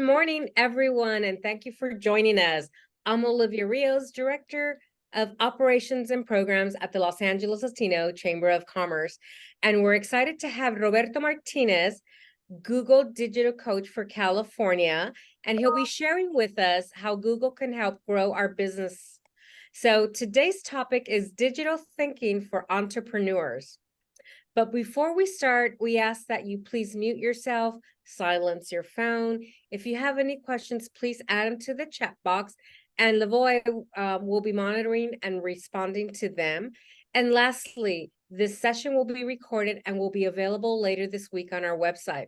morning, everyone, and thank you for joining us. I'm Olivia Rios, Director of Operations and Programs at the Los Angeles Latino Chamber of Commerce, and we're excited to have Roberto Martinez, Google Digital Coach for California, and he'll be sharing with us how Google can help grow our business. So today's topic is digital thinking for entrepreneurs. But before we start, we ask that you please mute yourself, silence your phone. If you have any questions, please add them to the chat box, and Lavoy will be monitoring and responding to them. And lastly, this session will be recorded and will be available later this week on our website.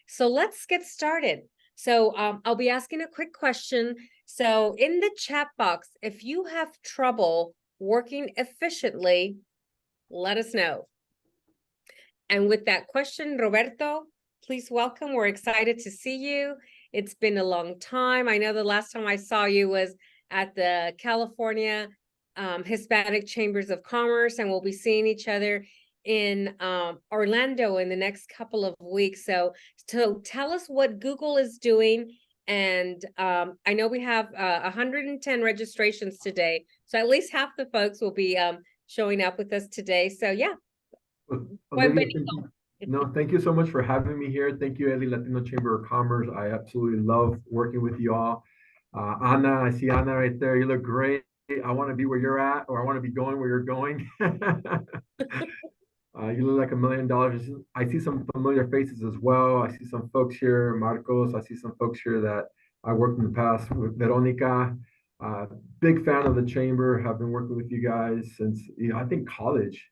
So let's get started. So I'll be asking a quick question. So in the chat box, if you have trouble working efficiently, let us know. And with that question, Roberto, please welcome. We're excited to see you. It's been a long time. I know the last time I saw you was at the California Hispanic Chambers of Commerce, and we'll be seeing each other in Orlando in the next couple of weeks. So tell us what Google is doing. And I know we have 110 registrations today. So at least half the folks will be showing up with us today. So yeah. Olivia, thank you so much for having me here. Thank you, LA Latino Chamber of Commerce. I absolutely love working with you all. Anna, I see Anna right there. You look great. I want to be where you're at, or I want to be going where you're going. You look like $1 million. I see some familiar faces as well. I see some folks here, Marcos. I see some folks here that I worked in the past with, Veronica. Big fan of the chamber. Have been working with you guys since I think college.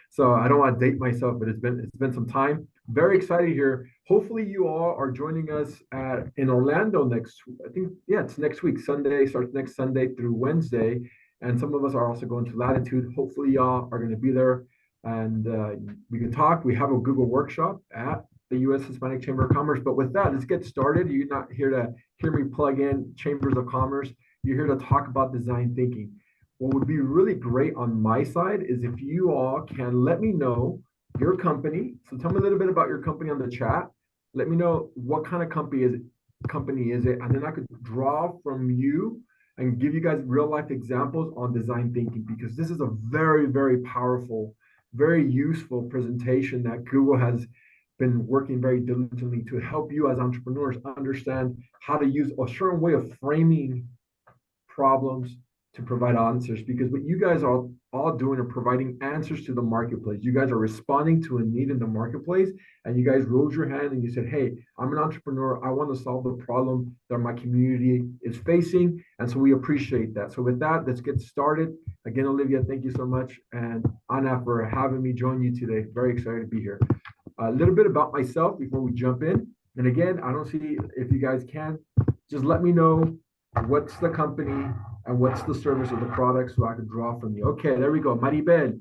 So I don't want to date myself, but it's been some time. Very excited here. Hopefully you all are joining us in Orlando next. I think it's next week. Sunday starts next Sunday through Wednesday, and some of us are also going to Latitude. Hopefully y'all are going to be there, and we can talk. We have a Google workshop at the U.S. Hispanic Chamber of Commerce. But with that, let's get started. You're not here to hear me plug in Chambers of Commerce. You're here to talk about design thinking. What would be really great on my side is if you all can let me know your company. So tell me a little bit about your company on the chat. Let me know what kind of company is it, and then I could draw from you and give you guys real life examples on design thinking, because this is a very, very powerful, very useful presentation that Google has been working very diligently to help you as entrepreneurs understand how to use a certain way of framing problems to provide answers. Because what you guys are all doing are providing answers to the marketplace. You guys are responding to a need in the marketplace, and you guys rose your hand and you said, hey, I'm an entrepreneur. I want to solve the problem that my community is facing. And so we appreciate that. So with that, let's get started. Again, Olivia, thank you so much. And Anna, for having me join you today. Very excited to be here. A little bit about myself before we jump in. And again, I don't see if you guys can, just let me know what's the company and what's the service or the product so I can draw from you. Okay, there we go. Maribel,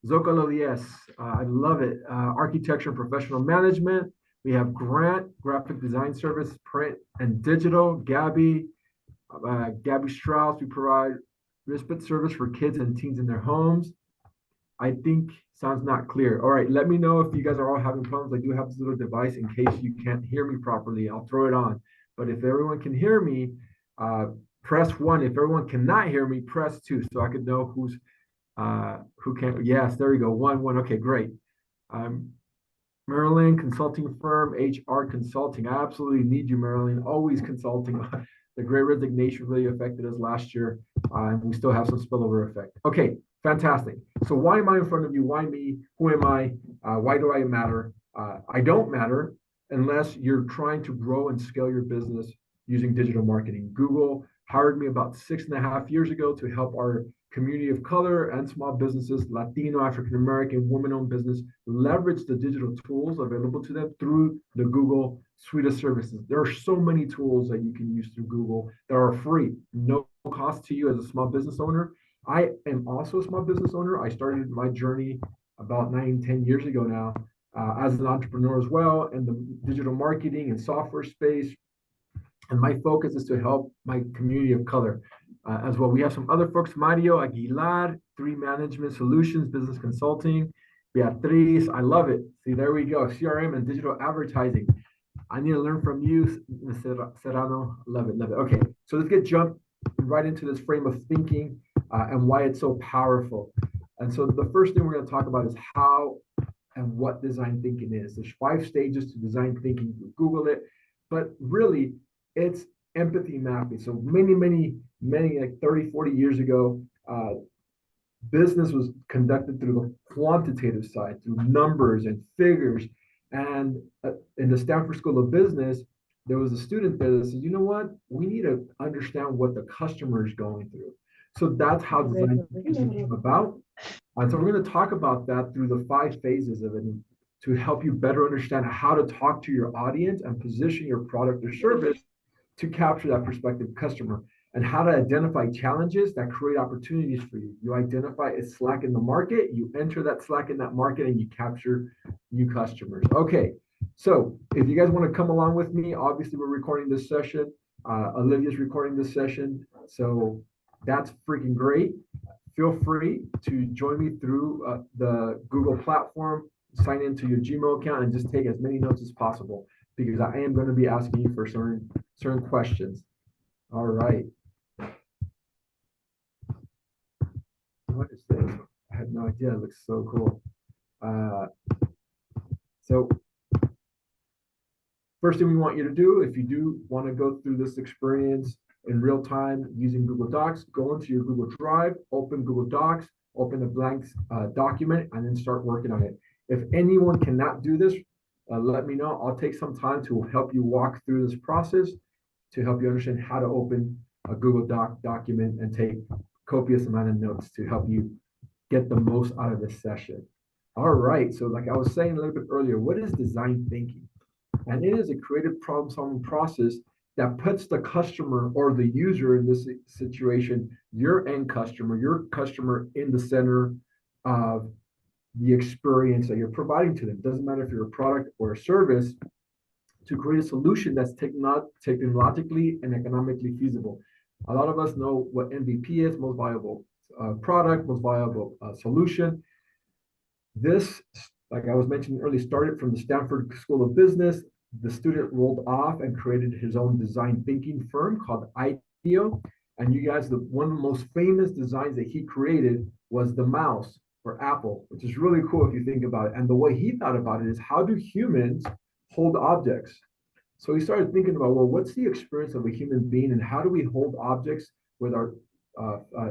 Zocalo 10. I love it. Architecture and professional management. We have Grant, graphic design service, print and digital. Gabby Strauss, we provide respite service for kids and teens in their homes. I think sounds not clear. All right, let me know if you guys are all having problems. I do have this little device in case you can't hear me properly. I'll throw it on. But if everyone can hear me, press 1. If everyone cannot hear me, press 2 so I could know who can. Yes, there we go. 1. Okay, great. Marilyn, consulting firm, HR consulting. I absolutely need you, Marilyn. Always consulting. The Great Resignation really affected us last year, and we still have some spillover effect. Okay, fantastic. So why am I in front of you? Why me? Who am I? Why do I matter? I don't matter unless you're trying to grow and scale your business using digital marketing. Google hired me about 6.5 years ago to help our community of color and small businesses, Latino, African-American, women-owned business, leverage the digital tools available to them through the Google suite of services. There are so many tools that you can use through Google that are free, no cost to you as a small business owner. I am also a small business owner. I started my journey about 9-10 years ago now as an entrepreneur as well, in the digital marketing and software space. And my focus is to help my community of color as well. We have some other folks, Mario Aguilar, 3 Management Solutions, Business Consulting. Beatriz, I love it. See, there we go. CRM and digital advertising. I need to learn from you, Ms. Serrano. Love it, love it. Okay, so let's get jumped right into this frame of thinking and why it's so powerful. And so the first thing we're going to talk about is how and what design thinking is. There's 5 stages to design thinking. Google it, but really, it's empathy mapping. So many, like 30, 40 years ago, business was conducted through the quantitative side, through numbers and figures. And in the Stanford School of Business, there was a student there that said, you know what? We need to understand what the customer is going through. So that's how design thinking came about. And so we're going to talk about that through the 5 phases of it to help you better understand how to talk to your audience and position your product or service to capture that prospective customer, and how to identify challenges that create opportunities for you. You identify a slack in the market, you enter that slack in that market, and you capture new customers. Okay, so if you guys want to come along with me, obviously we're recording this session. Olivia's recording this session, so that's freaking great. Feel free to join me through the Google platform, sign into your Gmail account, and just take as many notes as possible, because I am going to be asking you for certain questions. All right. What is this? I had no idea. It looks so cool. So first thing we want you to do, if you do want to go through this experience in real time using Google Docs, go into your Google Drive, open Google Docs, open a blank document, and then start working on it. If anyone cannot do this, let me know. I'll take some time to help you walk through this process to help you understand how to open a Google document and take copious amount of notes to help you get the most out of this session. All right, so like I was saying a little bit earlier, what is design thinking? And it is a creative problem-solving process that puts the customer or the user in this situation, your end customer, your customer in the center of the experience that you're providing to them. It doesn't matter if you're a product or a service, to create a solution that's technologically and economically feasible. A lot of us know what MVP is, most viable product, most viable solution. This, like I was mentioning earlier, started from the Stanford School of Business. The student rolled off and created his own design thinking firm called IDEO. And you guys, one of the most famous designs that he created was the mouse for Apple, which is really cool if you think about it. And the way he thought about it is, how do humans hold objects? So he started thinking about, well, what's the experience of a human being, and how do we hold objects with our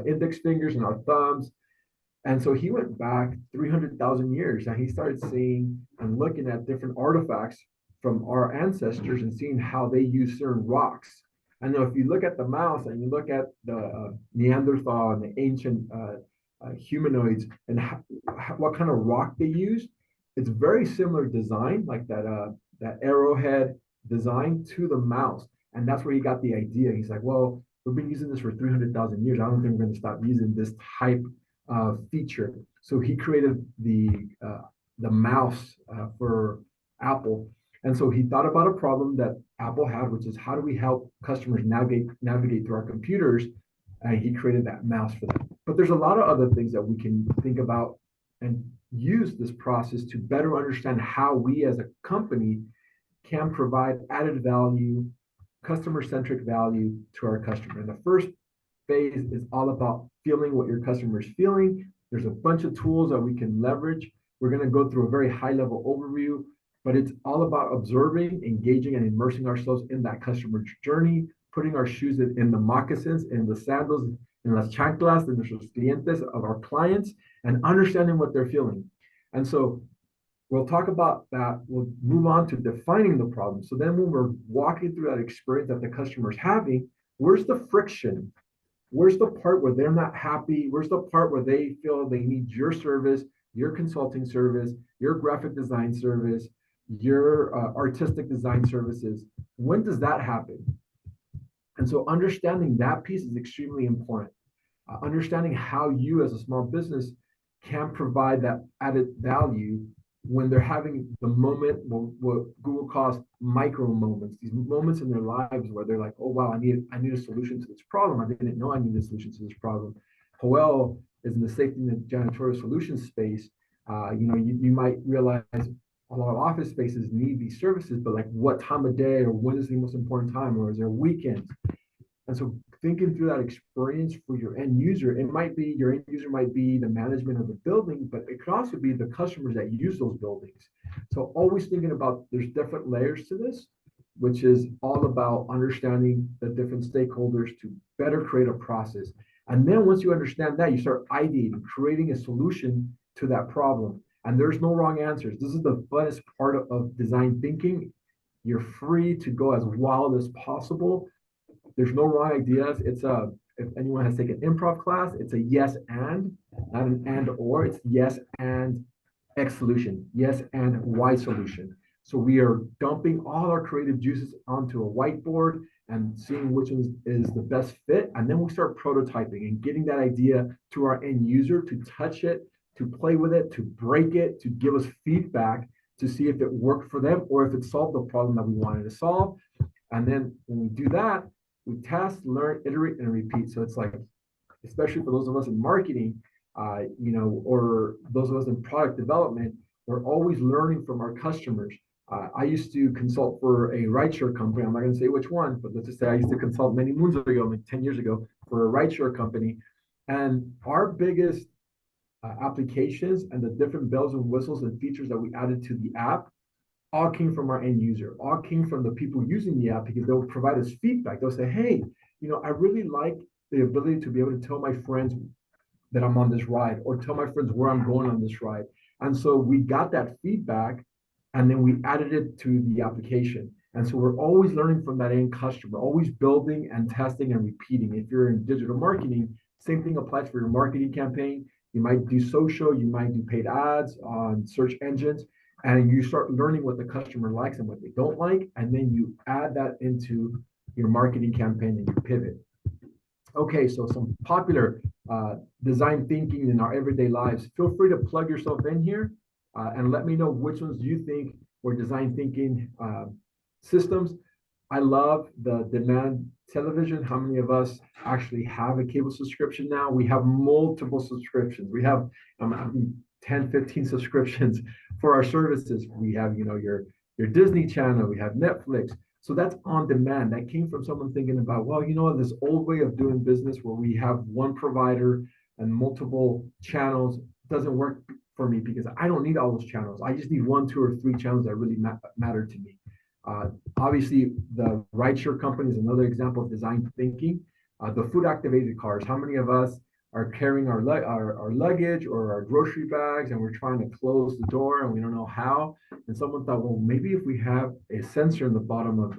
index fingers and our thumbs? And so he went back 300,000 years, and he started seeing and looking at different artifacts from our ancestors and seeing how they use certain rocks. And now if you look at the mouse and you look at the Neanderthal and the ancient humanoids and what kind of rock they use, it's very similar design, like that arrowhead design to the mouse. And that's where he got the idea. He's like, well, we've been using this for 300,000 years. I don't think we're going to stop using this type of feature. So he created the mouse for Apple. And so he thought about a problem that Apple had, which is, how do we help customers navigate through our computers? And he created that mouse for them. But there's a lot of other things that we can think about and use this process to better understand how we as a company can provide added value, customer-centric value to our customer. And the first phase is all about feeling what your customer is feeling. There's a bunch of tools that we can leverage. We're going to go through a very high-level overview, but it's all about observing, engaging, and immersing ourselves in that customer journey, putting our shoes in the moccasins, in the sandals, in las chanclas, de nuestros clientes, of our clients, and understanding what they're feeling. And so we'll talk about that. We'll move on to defining the problem. So then when we're walking through that experience that the customer is having, where's the friction? Where's the part where they're not happy? Where's the part where they feel they need your service, your consulting service, your graphic design service, your artistic design services? When does that happen? And so understanding that piece is extremely important. Understanding how you as a small business can provide that added value when they're having the moment, what Google calls micro moments, these moments in their lives where they're like, oh, wow, I need a solution to this problem. I didn't know I needed a solution to this problem. Joel is in the safety and janitorial solutions space. You might realize a lot of office spaces need these services, but like what time of day or when is the most important time, or is there weekends? And so thinking through that experience for your end user, it might be your end user might be the management of the building, but it could also be the customers that use those buildings. So always thinking about there's different layers to this, which is all about understanding the different stakeholders to better create a process. And then once you understand that, you start ideating, creating a solution to that problem. And there's no wrong answers. This is the funnest part of design thinking. You're free to go as wild as possible. There's no wrong ideas. It's a, if anyone has taken improv class, it's a yes and, not an and or. It's yes and X solution, yes and Y solution. So we are dumping all our creative juices onto a whiteboard and seeing which one is the best fit. And then we start prototyping and getting that idea to our end user to touch it, to play with it, to break it, to give us feedback to see if it worked for them or if it solved the problem that we wanted to solve. And then when we do that, we test, learn, iterate, and repeat. So it's like, especially for those of us in marketing, or those of us in product development, we're always learning from our customers. I used to consult for a rideshare company. I'm not going to say which one, but let's just say I used to consult many moons ago, like 10 years ago, for a rideshare company. And our biggest applications and the different bells and whistles and features that we added to the app all came from our end user, all came from the people using the app because they'll provide us feedback. They'll say, hey, I really like the ability to be able to tell my friends that I'm on this ride or tell my friends where I'm going on this ride. And so we got that feedback and then we added it to the application. And so we're always learning from that end customer, always building and testing and repeating. If you're in digital marketing, same thing applies for your marketing campaign. You might do social, you might do paid ads on search engines, and you start learning what the customer likes and what they don't like. And then you add that into your marketing campaign and you pivot. Okay, so some popular design thinking in our everyday lives. Feel free to plug yourself in here and let me know which ones you think were design thinking systems. I love the demand television. How many of us actually have a cable subscription now? We have multiple subscriptions. We have 10, 15 subscriptions for our services. We have, your Disney Channel, we have Netflix. So that's on demand. That came from someone thinking about, well, this old way of doing business where we have one provider and multiple channels doesn't work for me because I don't need all those channels. I just need 1, 2, or 3 channels that really matter to me. Obviously, the rideshare company is another example of design thinking. The food activated cars. How many of us are carrying our luggage or our grocery bags and we're trying to close the door and we don't know how? And someone thought, well, maybe if we have a sensor in the bottom of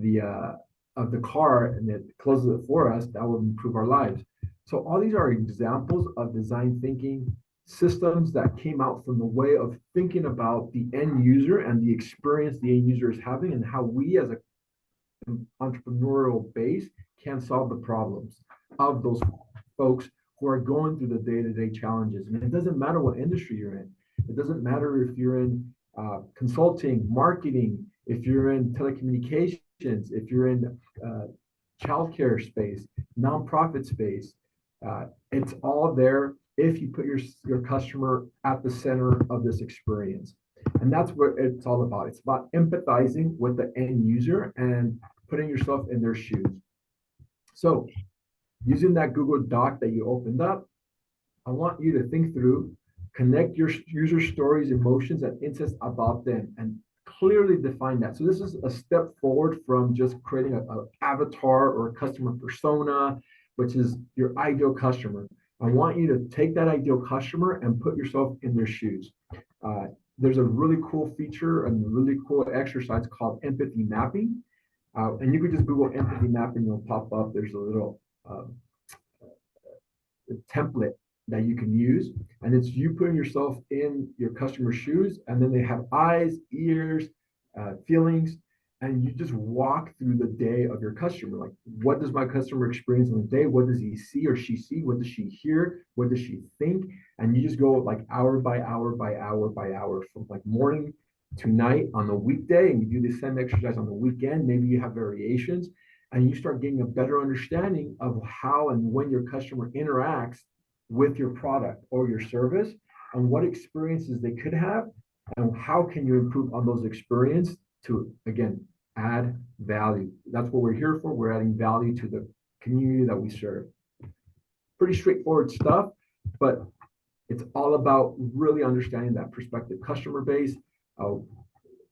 the car and it closes it for us, that will improve our lives. So all these are examples of design thinking systems that came out from the way of thinking about the end user and the experience the end user is having and how we as an entrepreneurial base can solve the problems of those folks who are going through the day-to-day challenges. And it doesn't matter what industry you're in. It doesn't matter if you're in consulting, marketing, if you're in telecommunications, if you're in childcare space, nonprofit space. It's all there if you put your customer at the center of this experience. And that's what it's all about. It's about empathizing with the end user and putting yourself in their shoes. So using that Google Doc that you opened up, I want you to think through, connect your user stories, emotions, and insights about them, and clearly define that. So this is a step forward from just creating an avatar or a customer persona, which is your ideal customer. I want you to take that ideal customer and put yourself in their shoes. There's a really cool feature and a really cool exercise called empathy mapping. And you could just Google empathy mapping, it'll pop up. There's a little template that you can use. And it's you putting yourself in your customer's shoes, and then they have eyes, ears, feelings, and you just walk through the day of your customer. Like, what does my customer experience on the day? What does he see or she see? What does she hear? What does she think? And you just go like hour by hour by hour by hour from like morning to night on the weekday, and you do the same exercise on the weekend. Maybe you have variations, and you start getting a better understanding of how and when your customer interacts with your product or your service and what experiences they could have And how can you improve on those experience to, again, add value? That's what we're here for. We're adding value to the community that we serve. Pretty straightforward stuff, but it's all about really understanding that prospective customer base.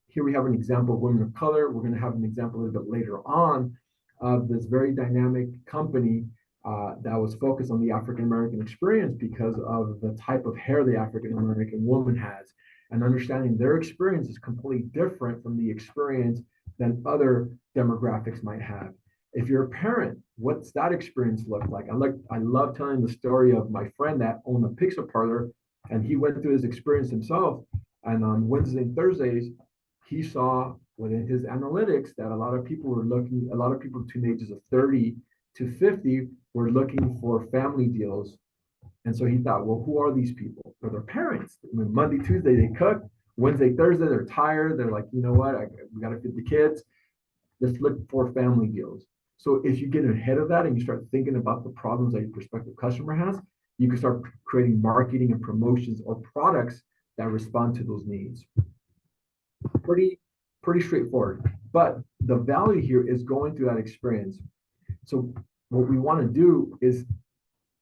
Here we have an example of women of color. We're going to have an example a little bit later on of this very dynamic company that was focused on the African American experience because of the type of hair the African American woman has, and understanding their experience is completely different from the experience than other demographics might have. If you're a parent, what's that experience look like? I love telling the story of my friend that owned a pizza parlor, and he went through his experience himself. And on Wednesdays and Thursdays, he saw within his analytics that a lot of people between the ages of 30 to 50 were looking for family deals. And so he thought, well, who are these people? They're their parents. Monday, Tuesday, they cook. Wednesday, Thursday, they're tired. They're like, you know what? We got to feed the kids. Let's look for family deals. So if you get ahead of that and you start thinking about the problems that your prospective customer has, you can start creating marketing and promotions or products that respond to those needs. Pretty straightforward. But the value here is going through that experience. So what we want to do is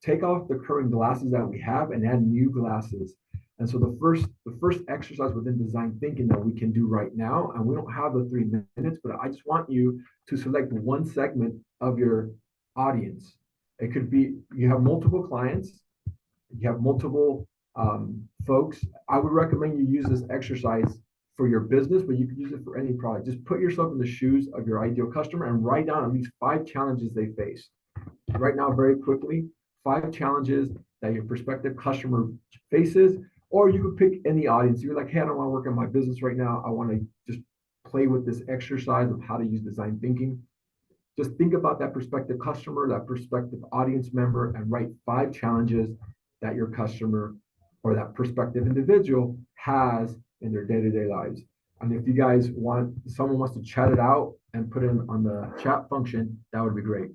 take off the current glasses that we have and add new glasses. And so the first exercise within design thinking that we can do right now, and we don't have the 3 minutes, but I just want you to select one segment of your audience. It could be you have multiple clients, you have multiple folks. I would recommend you use this exercise for your business, but you can use it for any product. Just put yourself in the shoes of your ideal customer and write down at least 5 challenges they face. Right now, very quickly, 5 challenges that your prospective customer faces, or you could pick any audience. You're like, hey, I don't want to work on my business right now. I want to just play with this exercise of how to use design thinking. Just think about that prospective customer, that prospective audience member, and write 5 challenges that your customer or that prospective individual has in their day-to-day lives. And if you guys someone wants to chat it out and put it on the chat function, that would be great.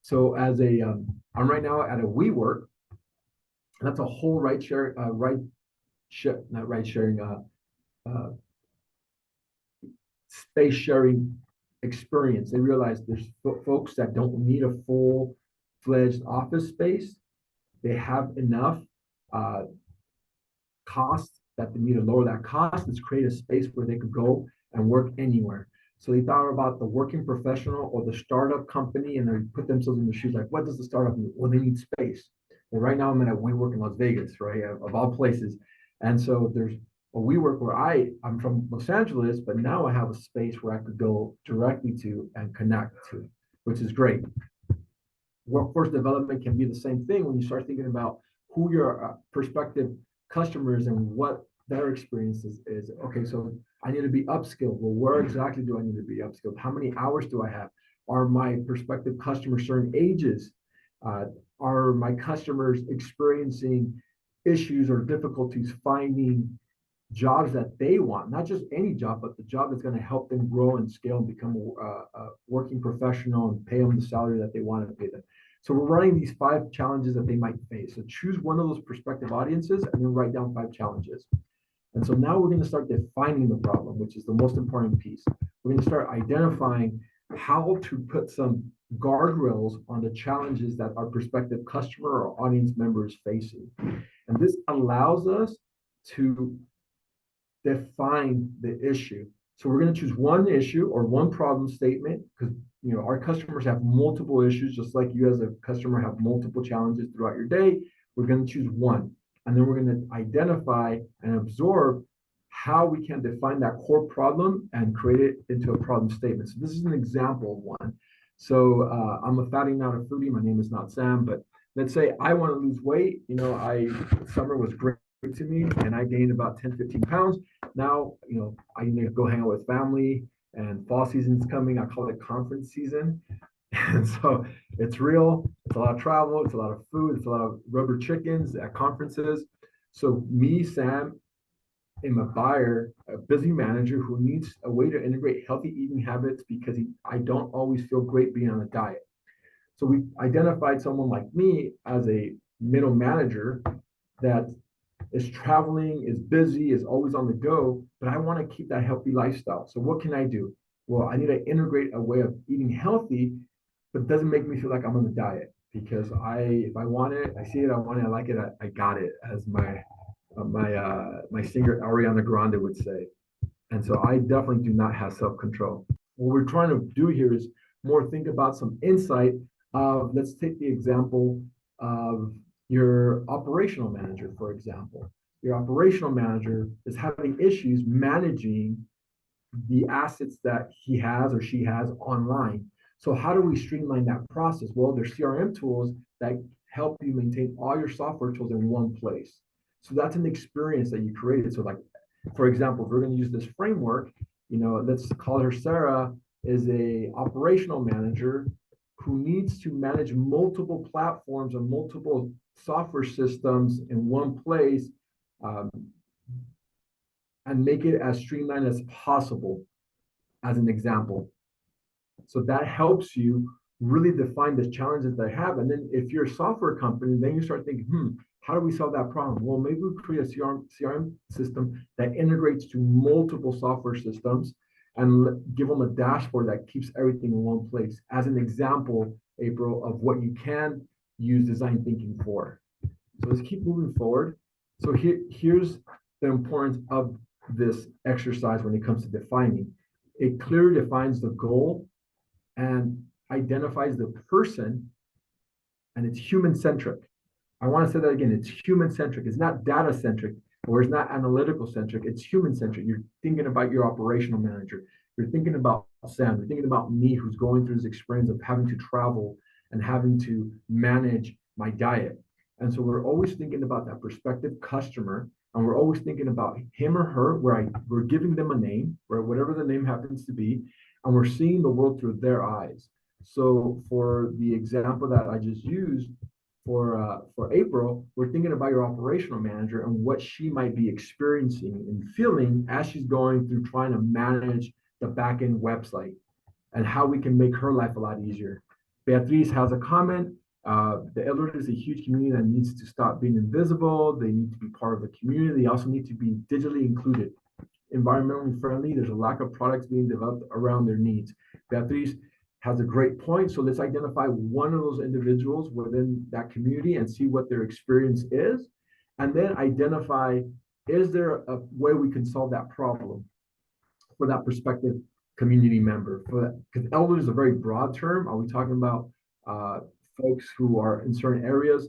So I'm right now at a WeWork. That's a whole space sharing experience. They realize there's folks that don't need a full-fledged office space. They have enough cost that they need to lower that cost. Let's create a space where they could go and work anywhere. So they thought about the working professional or the startup company, and they put themselves in the shoes like, what does the startup need? Well, they need space. Well, right now I'm at a WeWork in Las Vegas, right, of all places. And so there's a WeWork where I'm from Los Angeles, but now I have a space where I could go directly to and connect to, which is great. Workforce development can be the same thing when you start thinking about who your prospective customers and what their experience is. Okay, so I need to be upskilled. Well, where exactly do I need to be upskilled? How many hours do I have? Are my prospective customers certain ages? Are my customers experiencing issues or difficulties finding jobs that they want? Not just any job, but the job that's going to help them grow and scale and become a working professional and pay them the salary that they want to pay them. So we're running these 5 challenges that they might face. So choose one of those prospective audiences and then write down 5 challenges. And so now we're going to start defining the problem, which is the most important piece. We're going to start identifying how to put some guardrails on the challenges that our prospective customer or audience member is facing. And this allows us to define the issue. So we're going to choose one issue or one problem statement, because our customers have multiple issues, just like you as a customer have multiple challenges throughout your day. We're going to choose one, and then we're going to identify and absorb how we can define that core problem and create it into a problem statement. So this is an example of one. So I'm a fatty, not a foodie. My name is not Sam, but let's say I want to lose weight. Summer was great to me, and I gained about 10-15 pounds. Now I need to go hang out with family, and fall season's coming. I call it conference season. And so it's real. It's a lot of travel. It's a lot of food. It's a lot of rubber chickens at conferences. So me, Sam, am a buyer, a busy manager who needs a way to integrate healthy eating habits because I don't always feel great being on a diet. So we identified someone like me as a middle manager that is traveling, is busy, is always on the go, but I want to keep that healthy lifestyle. So what can I do? Well, I need to integrate a way of eating healthy, but it doesn't make me feel like I'm on a diet, because if I want it, I see it, I want it, I like it, I got it, as my singer Ariana Grande would say. And so I definitely do not have self-control. What we're trying to do here is more think about some insight of, let's take the example of your operational manager, for example. Your operational manager is having issues managing the assets that he has or she has online. So how do we streamline that process? Well, there's CRM tools that help you maintain all your software tools in one place. So that's an experience that you created. So like, for example, if we're going to use this framework, let's call her Sarah, is a operational manager who needs to manage multiple platforms and multiple software systems in one place, and make it as streamlined as possible, as an example. So that helps you really define the challenges they have. And then if you're a software company, then you start thinking, how do we solve that problem? Well, maybe we create a CRM system that integrates to multiple software systems and give them a dashboard that keeps everything in one place. As an example, April, of what you can use design thinking for. So let's keep moving forward. So here's the importance of this exercise when it comes to defining. It clearly defines the goal and identifies the person, and it's human-centric. I want to say that again, it's human-centric. It's not data-centric, or it's not analytical-centric. It's human-centric. You're thinking about your operational manager. You're thinking about Sam. You're thinking about me, who's going through this experience of having to travel and having to manage my diet. And so we're always thinking about that prospective customer, and we're always thinking about him or her, we're giving them a name, or whatever the name happens to be, and we're seeing the world through their eyes. So for the example that I just used for April, we're thinking about your operational manager and what she might be experiencing and feeling as she's going through trying to manage the back-end website, and how we can make her life a lot easier. Beatriz has a comment. The elderly is a huge community that needs to stop being invisible. They need to be part of the community. They also need to be digitally included, environmentally friendly. There's a lack of products being developed around their needs. Beatriz has a great point. So let's identify one of those individuals within that community and see what their experience is. And then identify, is there a way we can solve that problem for that prospective community member? Because elder is a very broad term. Are we talking about folks who are in certain areas?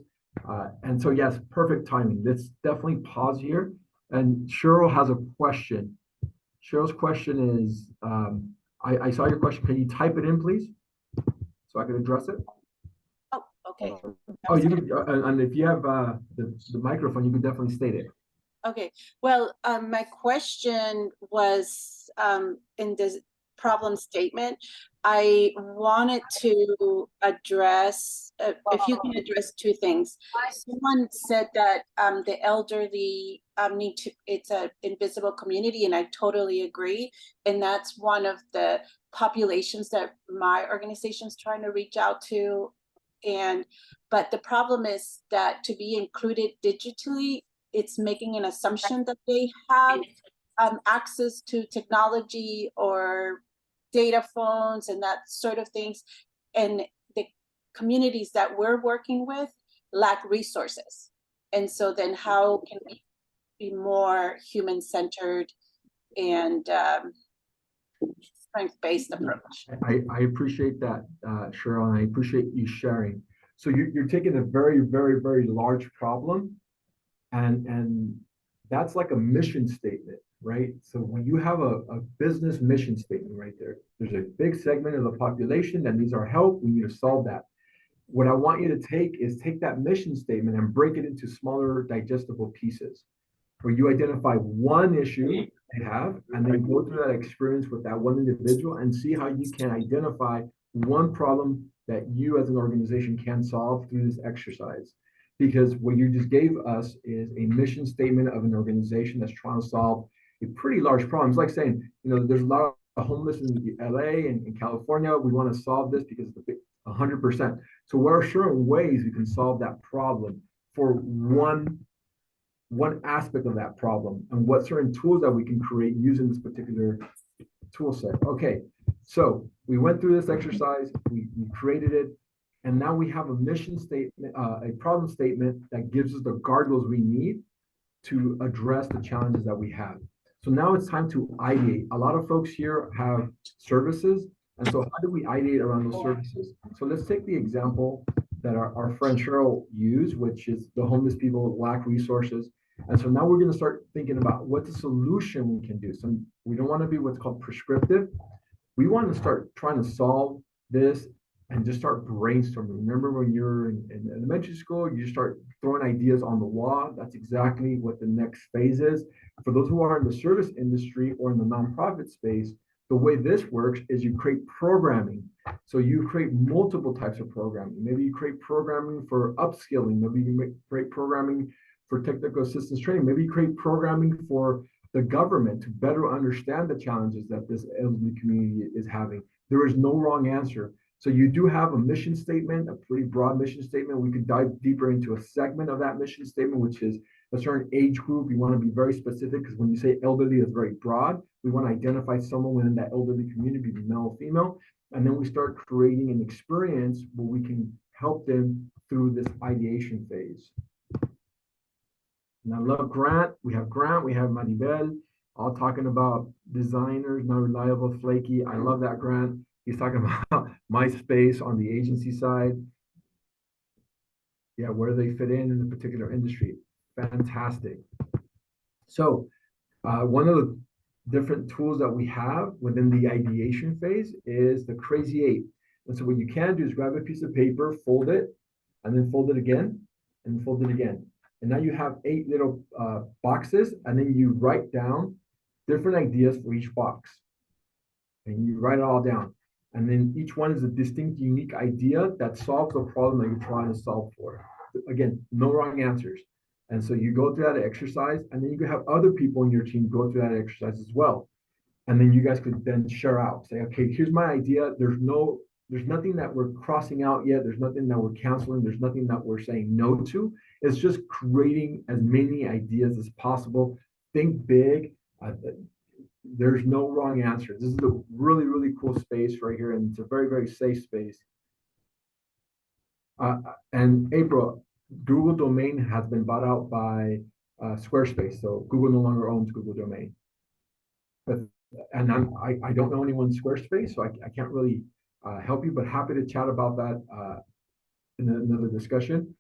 And so yes, perfect timing. Let's definitely pause here. And Cheryl has a question. Cheryl's question is, I saw your question. Can you type it in, please, so I can address it? Oh, okay. Oh, you can, and if you have the microphone, you can definitely state it. Okay. Well, my question was in this problem statement. I wanted to address, if you can address two things. Someone said that the elderly need to, it's an invisible community, and I totally agree. And that's one of the populations that my organization is trying to reach out to. But the problem is that to be included digitally, it's making an assumption that they have access to technology or data phones and that sort of things. And the communities that we're working with lack resources. And so then how can we be more human-centered and strength-based approach? I appreciate that, Cheryl, and I appreciate you sharing. So you're taking a very, very, very large problem, and that's like a mission statement, right? So when you have a business mission statement right there, there's a big segment of the population that needs our help. We need to solve that. What I want you to take that mission statement and break it into smaller digestible pieces, where you identify one issue they have, and then go through that experience with that one individual and see how you can identify one problem that you as an organization can solve through this exercise. Because what you just gave us is a mission statement of an organization that's trying to solve a pretty large problem. It's like saying, there's a lot of homeless in LA and in California. We want to solve this because it's 100%. So what are certain ways we can solve that problem for one aspect of that problem and what certain tools that we can create using this particular tool set. Okay, so we went through this exercise, we created it, and now we have a mission statement, a problem statement that gives us the guardrails we need to address the challenges that we have. So now it's time to ideate. A lot of folks here have services, and so how do we ideate around those services? So let's take the example that our friend Cheryl used, which is the homeless people lack resources. And so now we're going to start thinking about what's a solution we can do. So we don't want to be what's called prescriptive. We want to start trying to solve this and just start brainstorming. Remember when you're in elementary school, you start throwing ideas on the wall. That's exactly what the next phase is. For those who are in the service industry or in the nonprofit space, the way this works is you create programming. So you create multiple types of programming. Maybe you create programming for upskilling. Maybe you create programming for technical assistance training. Maybe you create programming for the government to better understand the challenges that this elderly community is having. There is no wrong answer. So you do have a mission statement, a pretty broad mission statement. We could dive deeper into a segment of that mission statement, which is a certain age group. You want to be very specific because when you say elderly, it's very broad. We want to identify someone within that elderly community, male or female. And then we start creating an experience where we can help them through this ideation phase. And I love Grant. We have Maribel, all talking about designers, not reliable, flaky. I love that, Grant. He's talking about MySpace on the agency side. Yeah, where they fit in the particular industry. Fantastic. So one of the different tools that we have within the ideation phase is the Crazy Eight. And so what you can do is grab a piece of paper, fold it, and then fold it again, and fold it again. And now you have 8 little boxes, and then you write down different ideas for each box. And you write it all down. And then each one is a distinct, unique idea that solves the problem that you're trying to solve for. Again, no wrong answers. And so you go through that exercise, and then you can have other people in your team go through that exercise as well. And then you guys could then share out, say, okay, here's my idea. There's nothing that we're crossing out yet. There's nothing that we're canceling. There's nothing that we're saying no to. It's just creating as many ideas as possible. Think big. There's no wrong answer. This is a really, really cool space right here, and it's a very, very safe space. And April, Google Domain has been bought out by Squarespace, so Google no longer owns Google Domain. And I don't know anyone in Squarespace, so I can't really help you, but happy to chat about that in another discussion.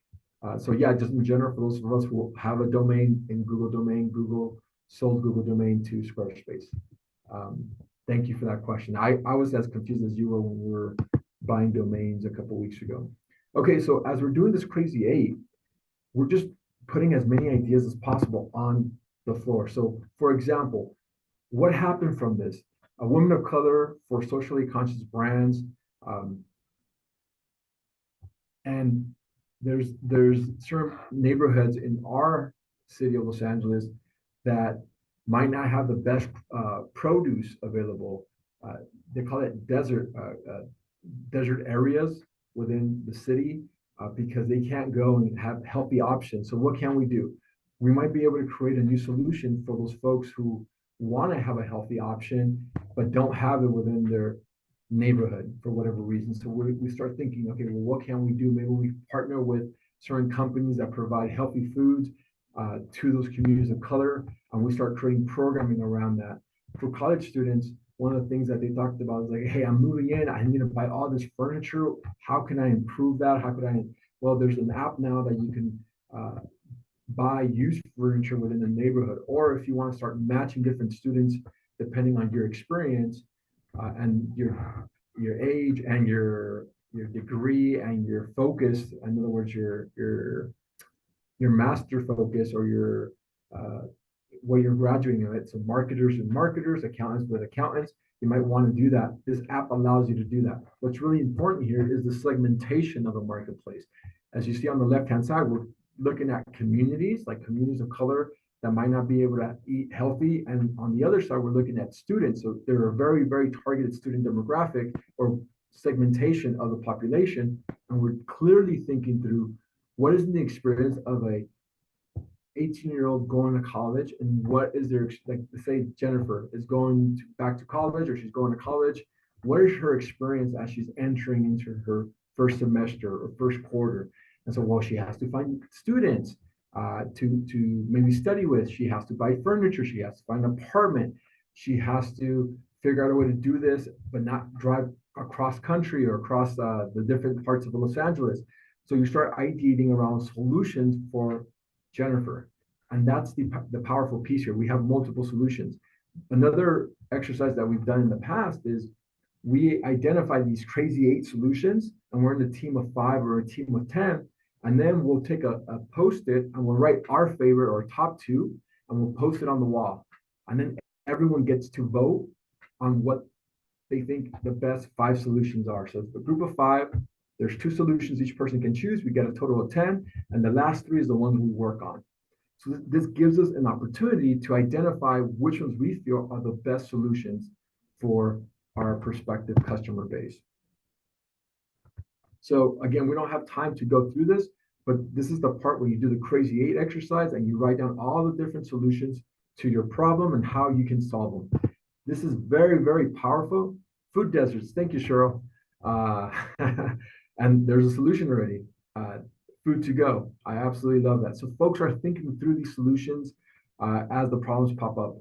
So yeah, just in general, for those of us who have a domain in Google Domain, Google sold Google Domain to Squarespace. Thank you for that question. I was as confused as you were when we were buying domains a couple of weeks ago. Okay, so as we're doing this Crazy Eight, we're just putting as many ideas as possible on the floor. So for example, what happened from this? A woman of color for socially conscious brands. And there's certain neighborhoods in our city of Los Angeles that might not have the best produce available. They call it desert areas within the city because they can't go and have healthy options. So what can we do? We might be able to create a new solution for those folks who want to have a healthy option, but don't have it within their neighborhood for whatever reason. So we start thinking, okay, well, what can we do? Maybe we partner with certain companies that provide healthy foods to those communities of color, and we start creating programming around that. For college students, one of the things that they talked about is like, hey, I'm moving in, I need to buy all this furniture. How can I improve that? How could I? Well, there's an app now that you can buy used furniture within the neighborhood, or if you want to start matching different students depending on your experience and your age and your degree and your focus. In other words, your master focus or your what you're graduating with. So marketers and marketers, accountants with accountants, you might want to do that. This app allows you to do that. What's really important here is the segmentation of a marketplace. As you see on the left-hand side, we're looking at communities, like communities of color that might not be able to eat healthy. And on the other side, we're looking at students. So they're a very, very targeted student demographic or segmentation of the population. And we're clearly thinking through what is the experience of a 18-year-old going to college, and what is their, like, say Jennifer is going back to college, or she's going to college. What is her experience as she's entering into her first semester or first quarter? And so, well, she has to find students to maybe study with. She has to buy furniture. She has to find an apartment. She has to figure out a way to do this, but not drive across country or across the different parts of Los Angeles. So you start ideating around solutions for Jennifer. And that's the powerful piece here. We have multiple solutions. Another exercise that we've done in the past is we identify these crazy 8 solutions, and we're in a team of 5 or a team of 10. And then we'll take a post-it and we'll write our favorite or top 2, and we'll post it on the wall. And then everyone gets to vote on what they think the best 5 solutions are. So it's a group of 5. There's 2 solutions each person can choose. We get a total of 10, and the last 3 is the ones we work on. So this gives us an opportunity to identify which ones we feel are the best solutions for our prospective customer base. So again, we don't have time to go through this, but this is the part where you do the crazy 8 exercise and you write down all the different solutions to your problem and how you can solve them. This is very, very powerful. Food deserts. Thank you, Cheryl. And there's a solution already. Food to go. I absolutely love that. So folks are thinking through these solutions as the problems pop up.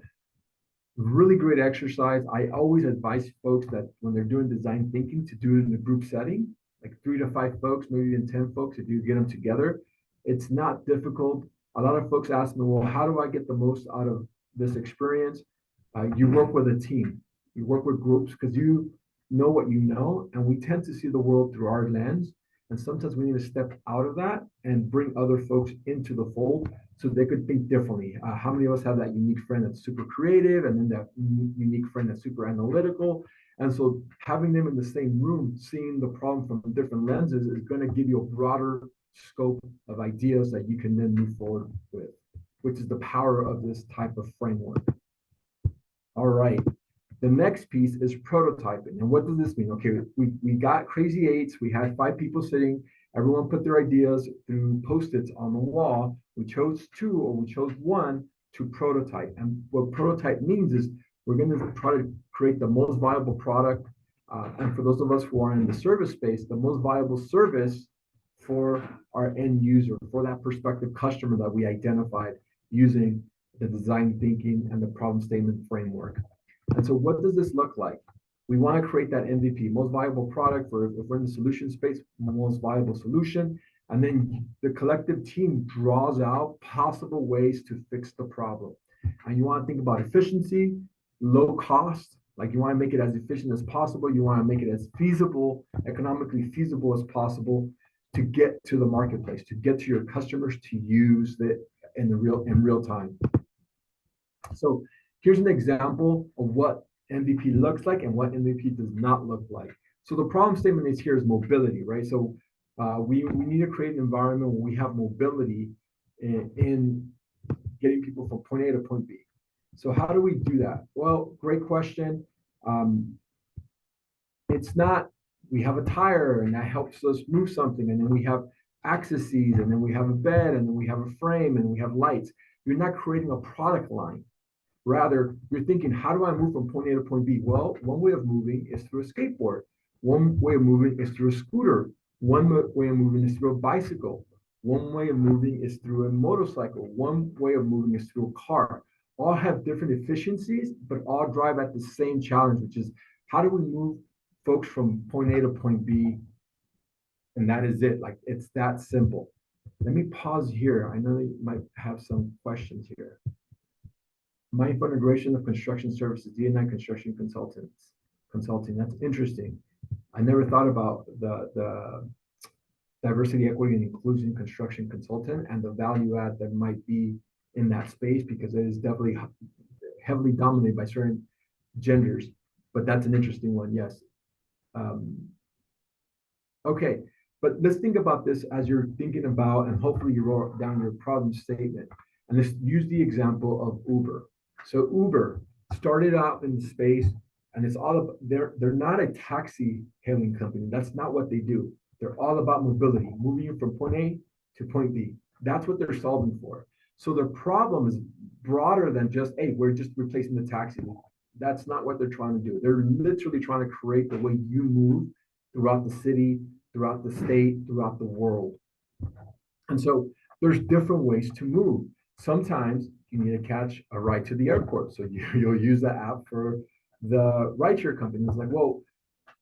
Really great exercise. I always advise folks that when they're doing design thinking to do it in a group setting, like 3 to 5 folks, maybe even 10 folks, if you get them together. It's not difficult. A lot of folks ask me, well, how do I get the most out of this experience? You work with a team. You work with groups because you know what you know, and we tend to see the world through our lens. And sometimes we need to step out of that and bring other folks into the fold so they could think differently. How many of us have that unique friend that's super creative, and then that unique friend that's super analytical? And so having them in the same room, seeing the problem from different lenses is going to give you a broader scope of ideas that you can then move forward with, which is the power of this type of framework. All right. The next piece is prototyping. And what does this mean? Okay, we got crazy 8s. We had 5 people sitting. Everyone put their ideas through Post-its on the wall. We chose 2 or we chose 1 to prototype. And what prototype means is we're going to try to create the most viable product. And for those of us who are in the service space, the most viable service for our end user, for that prospective customer that we identified using the design thinking and the problem statement framework. And so what does this look like? We want to create that MVP, most viable product for if we're in the solution space, most viable solution. And then the collective team draws out possible ways to fix the problem. And you want to think about efficiency, low cost, like you want to make it as efficient as possible. You want to make it as feasible, economically feasible as possible to get to the marketplace, to get to your customers to use it in real time. So here's an example of what MVP looks like and what MVP does not look like. So the problem statement is here is mobility, right? So we need to create an environment where we have mobility in getting people from point A to point B. So how do we do that? Well, great question. It's not, we have a tire and that helps us move something, and then we have axes, and then we have a bed, and then we have a frame, and we have lights. You're not creating a product line. Rather, you're thinking, how do I move from point A to point B? Well, one way of moving is through a skateboard. One way of moving is through a scooter. One way of moving is through a bicycle. One way of moving is through a motorcycle. One way of moving is through a car. All have different efficiencies, but all drive at the same challenge, which is how do we move folks from point A to point B? And that is it. Like, it's that simple. Let me pause here. I know you might have some questions here. Mindful integration of construction services, D&I construction consulting. That's interesting. I never thought about the diversity, equity, and inclusion construction consultant and the value add that might be in that space, because it is definitely heavily dominated by certain genders. But that's an interesting one, yes. Okay, but let's think about this as you're thinking about, and hopefully you wrote down your problem statement. And let's use the example of Uber. So Uber started out in the space, and it's all about, they're not a taxi hailing company. That's not what they do. They're all about mobility, moving you from point A to point B. That's what they're solving for. So their problem is broader than just, hey, we're just replacing the taxi. That's not what they're trying to do. They're literally trying to create the way you move throughout the city, throughout the state, throughout the world. And so there's different ways to move. Sometimes you need to catch a ride to the airport. So you'll use the app for the rideshare company. It's like, well,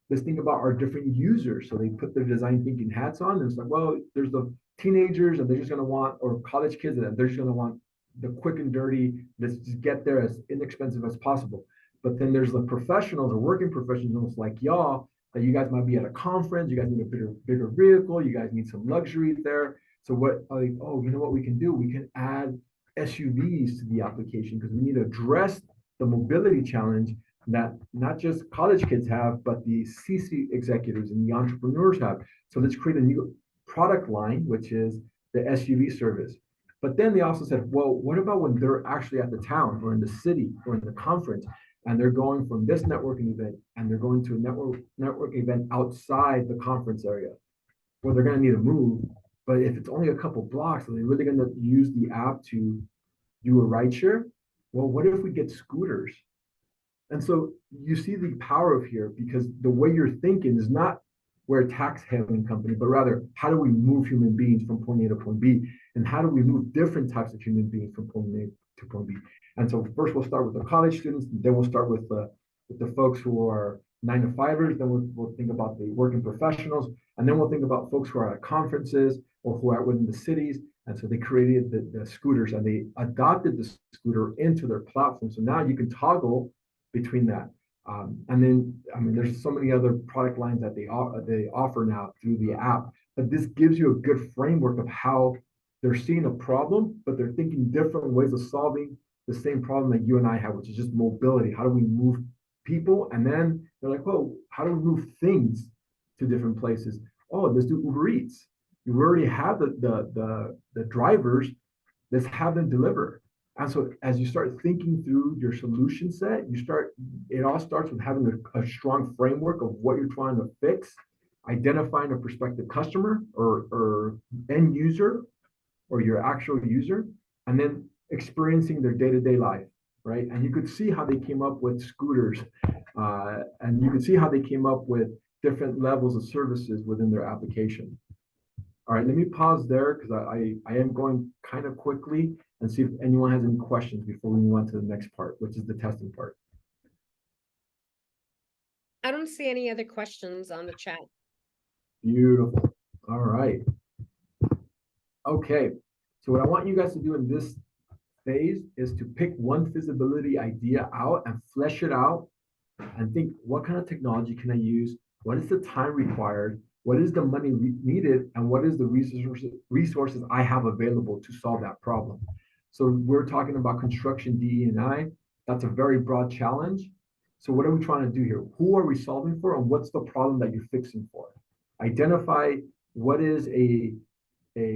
let's think about our different users. So they put their design thinking hats on. And it's like, well, there's the teenagers and they're just going to want, or college kids, and they're just going to want the quick and dirty, let's just get there as inexpensive as possible. But then there's the professionals or working professionals like y'all, that you guys might be at a conference, you guys need a bigger vehicle, you guys need some luxury there. So what, like, oh, you know what we can do? We can add SUVs to the application because we need to address the mobility challenge that not just college kids have, but the C-suite executives and the entrepreneurs have. So let's create a new product line, which is the SUV service. But then they also said, well, what about when they're actually at the town or in the city or in the conference, and they're going from this networking event and they're going to a network event outside the conference area? Well, they're going to need to move. But if it's only a couple blocks, are they really going to use the app to do a rideshare? Well, what if we get scooters? And so you see the power of here, because the way you're thinking is not we're a tax having company, but rather how do we move human beings from point A to point B? And how do we move different types of human beings from point A to point B? And so first we'll start with the college students, then we'll start with the folks who are 9-to-5ers, then we'll think about the working professionals, and then we'll think about folks who are at conferences or who are within the cities. And so they created the scooters and they adopted the scooter into their platform. So now you can toggle between that. And then, I mean, there's so many other product lines that they offer now through the app, but this gives you a good framework of how they're seeing a problem, but they're thinking different ways of solving the same problem that you and I have, which is just mobility. How do we move people? And then they're like, well, how do we move things to different places? Oh, let's do Uber Eats. You already have the drivers, let's have them deliver. And so as you start thinking through your solution set, it all starts with having a strong framework of what you're trying to fix, identifying a prospective customer or end user or your actual user, and then experiencing their day-to-day life, right? And you could see how they came up with scooters, and you could see how they came up with different levels of services within their application. All right, let me pause there because I am going kind of quickly and see if anyone has any questions before we move on to the next part, which is the testing part. I don't see any other questions on the chat. Beautiful. All right. Okay. So what I want you guys to do in this phase is to pick one feasibility idea out and flesh it out and think, what kind of technology can I use? What is the time required? What is the money needed? And what is the resources I have available to solve that problem? So we're talking about construction DE&I. That's a very broad challenge. So what are we trying to do here? Who are we solving for? And what's the problem that you're fixing for? Identify what is a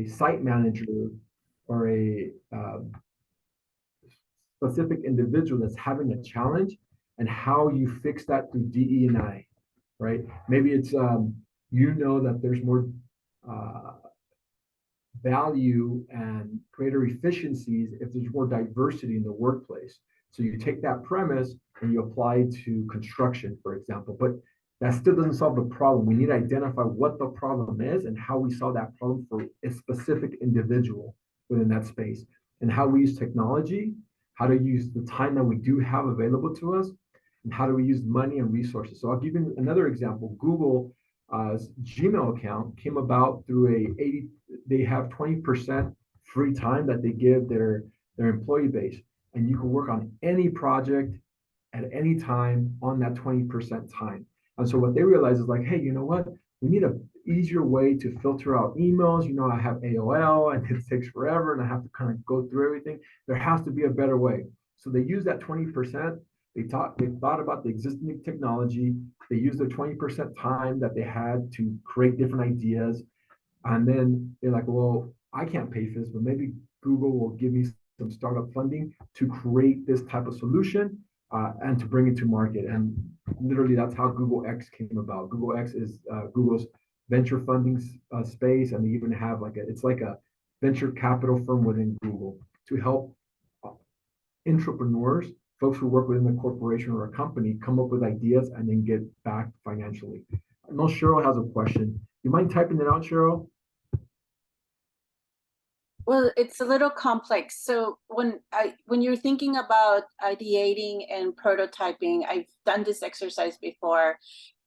site manager or a specific individual that's having a challenge and how you fix that through DE&I, right? Maybe it's, you know that there's more value and greater efficiencies if there's more diversity in the workplace. So you take that premise and you apply it to construction, for example, but that still doesn't solve the problem. We need to identify what the problem is and how we solve that problem for a specific individual within that space, and how we use technology, how to use the time that we do have available to us, and how do we use money and resources. So I'll give you another example. Google Gmail account came about through they have 20% free time that they give their employee base. And you can work on any project at any time on that 20% time. And so what they realize is like, hey, you know what? We need an easier way to filter out emails. You know, I have AOL and it takes forever and I have to kind of go through everything. There has to be a better way. So they use that 20%. They thought about the existing technology. They used their 20% time that they had to create different ideas. And then they're like, well, I can't pay for this, but maybe Google will give me some startup funding to create this type of solution and to bring it to market. And literally that's how Google X came about. Google X is Google's venture funding space, and they even have it's like a venture capital firm within Google to help entrepreneurs, folks who work within a corporation or a company, come up with ideas and then get back financially. I know Cheryl has a question. You mind typing it out, Cheryl? Well, it's a little complex. So when you're thinking about ideating and prototyping, I've done this exercise before,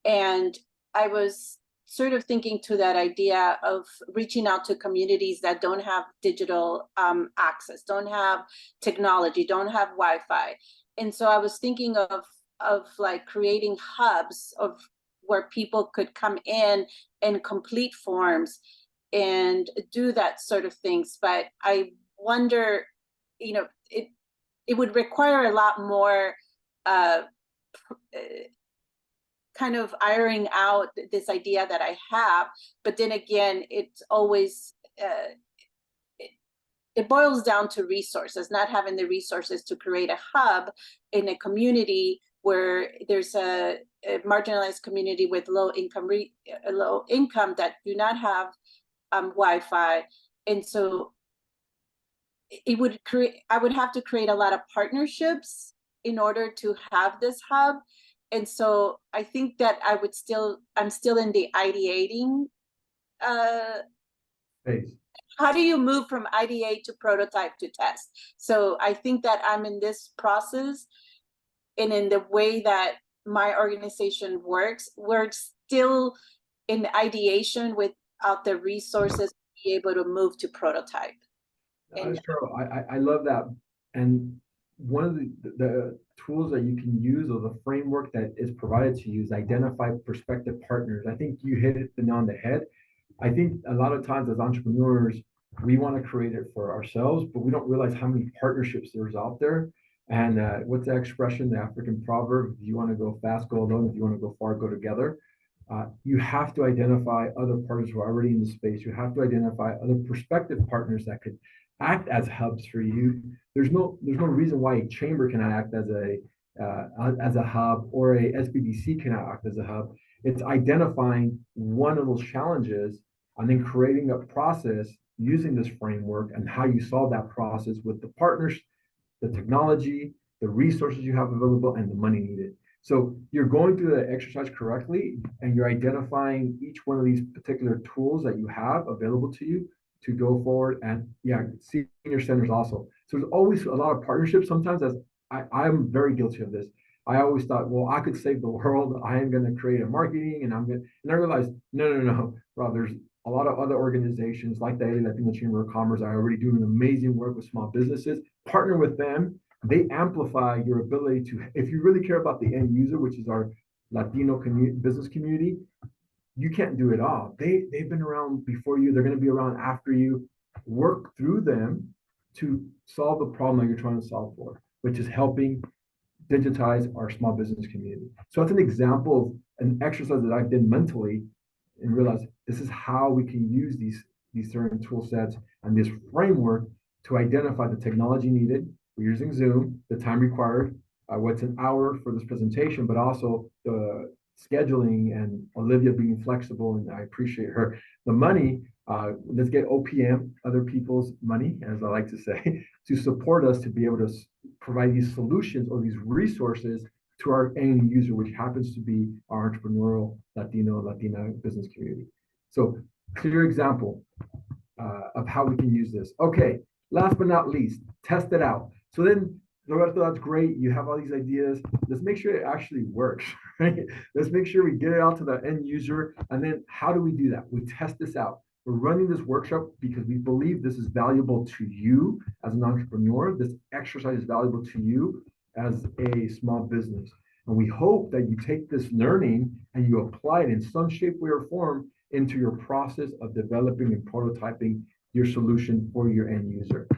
and I was sort of thinking to that idea of reaching out to communities that don't have digital access, don't have technology, don't have Wi-Fi. And so I was thinking of like creating hubs of where people could come in and complete forms and do that sort of things. But I wonder, it would require a lot more kind of ironing out this idea that I have. But then again, it's always, it boils down to resources, not having the resources to create a hub in a community where there's a marginalized community with low income that do not have Wi-Fi. And so it would I would have to create a lot of partnerships in order to have this hub. And so I think that I'm still in the ideating phase. How do you move from ideate to prototype to test? So I think that I'm in this process, and in the way that my organization works, we're still in ideation without the resources to be able to move to prototype. I love that. And one of the tools that you can use, or the framework that is provided to you, is identify prospective partners. I think you hit it on the head. I think a lot of times as entrepreneurs, we want to create it for ourselves, but we don't realize how many partnerships there's out there. And what's the expression, the African proverb? If you want to go fast, go alone. If you want to go far, go together. You have to identify other partners who are already in the space. You have to identify other prospective partners that could act as hubs for you. There's no reason why a chamber cannot act as a hub, or a SBDC cannot act as a hub. It's identifying one of those challenges and then creating a process using this framework, and how you solve that process with the partners, the technology, the resources you have available, and the money needed. So you're going through the exercise correctly, and you're identifying each one of these particular tools that you have available to you to go forward. And senior centers also. So there's always a lot of partnerships. Sometimes, as I'm very guilty of this, I always thought, well, I could save the world. I am going to create a marketing, and I realized, no, Rob, there's a lot of other organizations like the Latino Chamber of Commerce are already doing amazing work with small businesses. Partner with them. They amplify your ability to, if you really care about the end user, which is our Latino business community, you can't do it all. They've been around before you. They're going to be around after you. Work through them to solve the problem that you're trying to solve for, which is helping digitize our small business community. So that's an example of an exercise that I did mentally, and realized this is how we can use these certain tool sets and this framework to identify the technology needed. We're using Zoom, the time required, what's an hour for this presentation, but also the scheduling, and Olivia being flexible, and I appreciate her. The money, let's get OPM, other people's money, as I like to say, to support us to be able to provide these solutions or these resources to our end user, which happens to be our entrepreneurial Latina business community. So clear example of how we can use this. Okay, last but not least, test it out. So then, Roberto, that's great. You have all these ideas. Let's make sure it actually works, right? Let's make sure we get it out to the end user. And then how do we do that? We test this out. We're running this workshop because we believe this is valuable to you as an entrepreneur. This exercise is valuable to you as a small business. And we hope that you take this learning and you apply it in some shape, way, or form into your process of developing and prototyping your solution for your end user.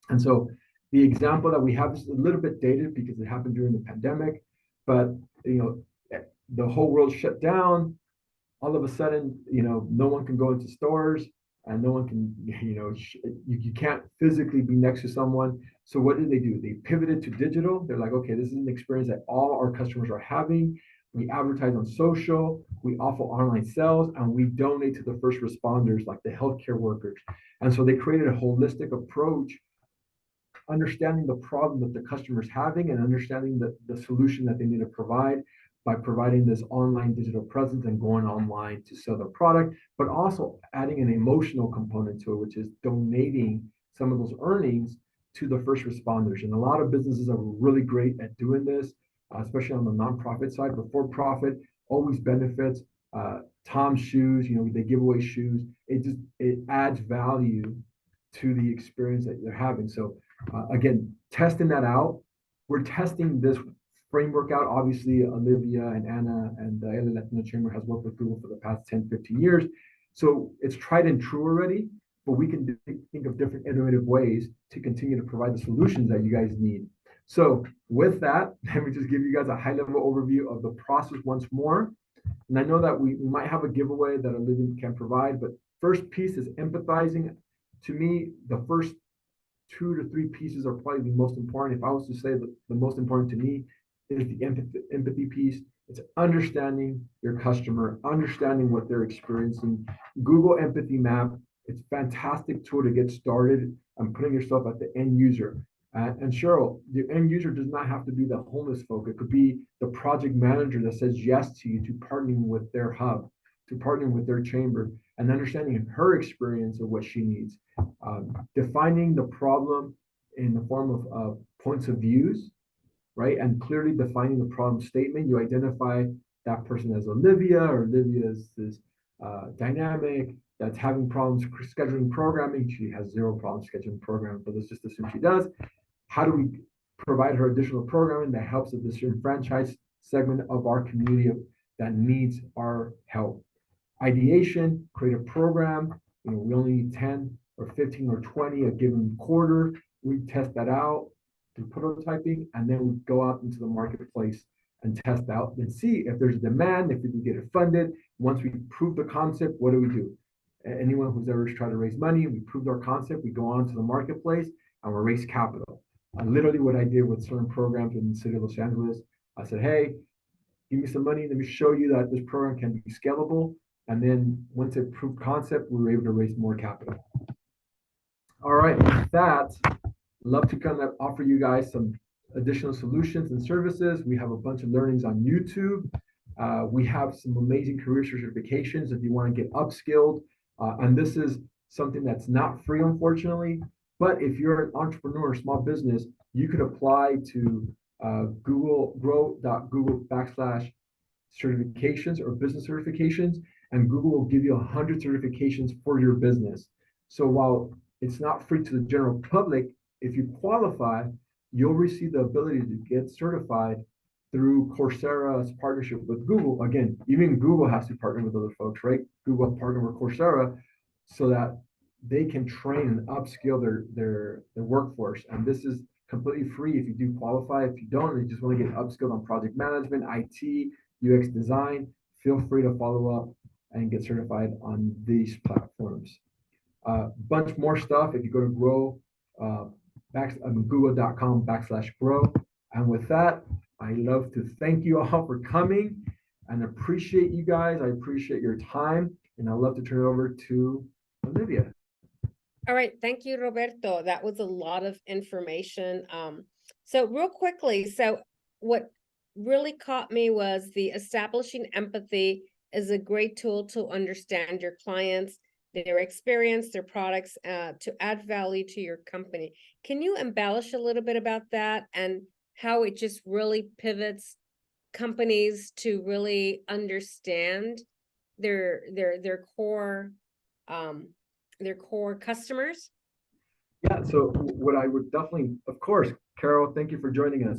And so the example that we have is a little bit dated because it happened during the pandemic, but the whole world shut down. All of a sudden, no one can go into stores, and no one can, you can't physically be next to someone. So what did they do? They pivoted to digital. They're like, okay, this is an experience that all our customers are having. We advertise on social. we offer online sales, and we donate to the first responders like the healthcare workers. And so they created a holistic approach, understanding the problem that the customer's having and understanding the solution that they need to provide by providing this online digital presence and going online to sell their product, but also adding an emotional component to it, which is donating some of those earnings to the first responders. And a lot of businesses are really great at doing this, especially on the nonprofit side, but for profit always benefits. Tom's Shoes, they give away shoes. It adds value to the experience that they're having. So again, testing that out. We're testing this framework out. Obviously, Olivia and Anna and the LA Latino Chamber has worked with Google for the past 10, 15 years. So it's tried and true already, but we can think of different innovative ways to continue to provide the solutions that you guys need. So with that, let me just give you guys a high-level overview of the process once more. And I know that we might have a giveaway that Olivia can provide, but first piece is empathizing. To me, the first 2 to 3 pieces are probably the most important. If I was to say the most important to me is the empathy piece. It's understanding your customer, understanding what they're experiencing. Google Empathy Map, it's a fantastic tool to get started and putting yourself at the end user. And Cheryl, the end user does not have to be the homeless folk. It could be the project manager that says yes to you, to partnering with their hub, to partnering with their chamber, and understanding her experience of what she needs. Defining the problem in the form of points of views, right? And clearly defining the problem statement. You identify that person as Olivia, or Olivia is this dynamic that's having problems scheduling programming. She has zero problems scheduling programming, but let's just assume she does. How do we provide her additional programming that helps the disenfranchised segment of our community that needs our help? Ideation, create a program. We only need 10 or 15 or 20 a given quarter. We test that out through prototyping, and then we go out into the marketplace and test out and see if there's demand, if we can get it funded. Once we prove the concept, what do? Anyone who's ever tried to raise money, we proved our concept, we go on to the marketplace and we raise capital. Literally what I did with certain programs in the city of Los Angeles, I said, hey, give me some money, let me show you that this program can be scalable. And then once it proved concept, we were able to raise more capital. All right, with that, love to kind of offer you guys some additional solutions and services. We have a bunch of learnings on YouTube. We have some amazing career certifications if you want to get upskilled. And this is something that's not free, unfortunately. But if you're an entrepreneur or small business, you could apply to grow.google.com/certifications or business certifications, and Google will give you 100 certifications for your business. So while it's not free to the general public, if you qualify, you'll receive the ability to get certified through Coursera's partnership with Google. Again, even Google has to partner with other folks, right? Google partner with Coursera so that they can train and upskill their workforce. And this is completely free if you do qualify. If you don't, and you just want to get upskilled on project management, IT, UX design, feel free to follow up and get certified on these platforms. Bunch more stuff if you go to google.com/grow. And with that, I love to thank you all for coming and appreciate you guys. I appreciate your time, and I'd love to turn it over to Olivia. All right, thank you, Roberto. That was a lot of information. So real quickly, so what really caught me was the establishing empathy is a great tool to understand your clients, their experience, their products, to add value to your company. Can you embellish a little bit about that and how it just really pivots companies to really understand their core customers? Yeah, so what I would definitely, of course, Carol, thank you for joining us.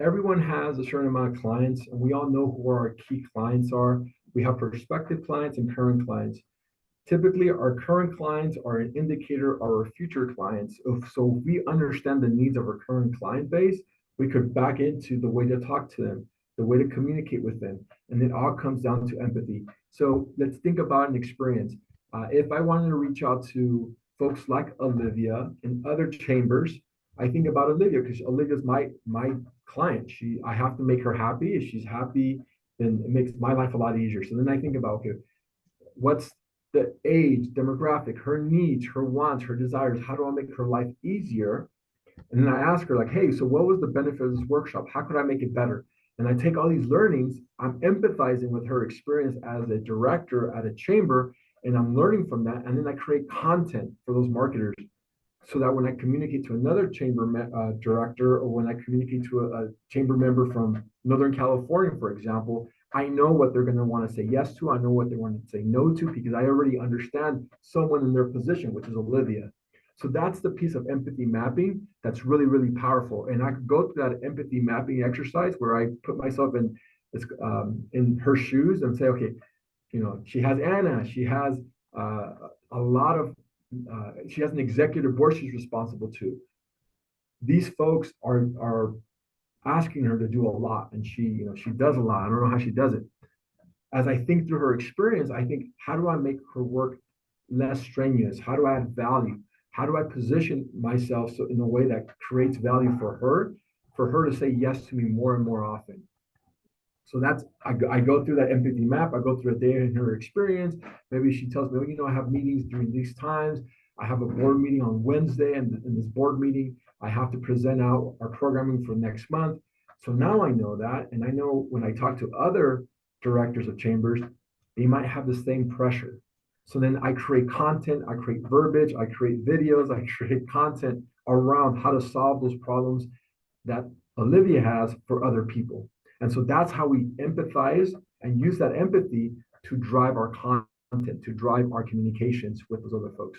Everyone has a certain amount of clients, and we all know who our key clients are. We have prospective clients and current clients. Typically, our current clients are an indicator of our future clients. So if we understand the needs of our current client base, we could back into the way to talk to them, the way to communicate with them. And it all comes down to empathy. So let's think about an experience. If I wanted to reach out to folks like Olivia in other chambers, I think about Olivia because Olivia's my client. I have to make her happy. If she's happy, then it makes my life a lot easier. So then I think about, okay, what's the age, demographic, her needs, her wants, her desires? How do I make her life easier? And then I ask her, like, hey, so what was the benefit of this workshop? How could I make it better? And I take all these learnings, I'm empathizing with her experience as a director at a chamber, and I'm learning from that. And then I create content for those marketers so that when I communicate to another chamber director, or when I communicate to a chamber member from Northern California, for example, I know what they're going to want to say yes to. I know what they want to say no to, because I already understand someone in their position, which is Olivia. So that's the piece of empathy mapping that's really, really powerful. And I could go through that empathy mapping exercise where I put myself in her shoes and say, okay, you know, she has Anna, she has a lot of, she has an executive board she's responsible to. These folks are asking her to do a lot, and she does a lot. I don't know how she does it. As I think through her experience, I think, how do I make her work less strenuous? How do I add value? How do I position myself so in a way that creates value for her to say yes to me more and more often? So that's, I go through that empathy map. I go through a day in her experience. Maybe she tells me, I have meetings during these times. I have a board meeting on Wednesday, and in this board meeting, I have to present out our programming for next month. So now I know that, and I know when I talk to other directors of chambers, they might have the same pressure. So then I create content, I create verbiage, I create videos, I create content around how to solve those problems that Olivia has for other people. And so that's how we empathize and use that empathy to drive our content, to drive our communications with those other folks.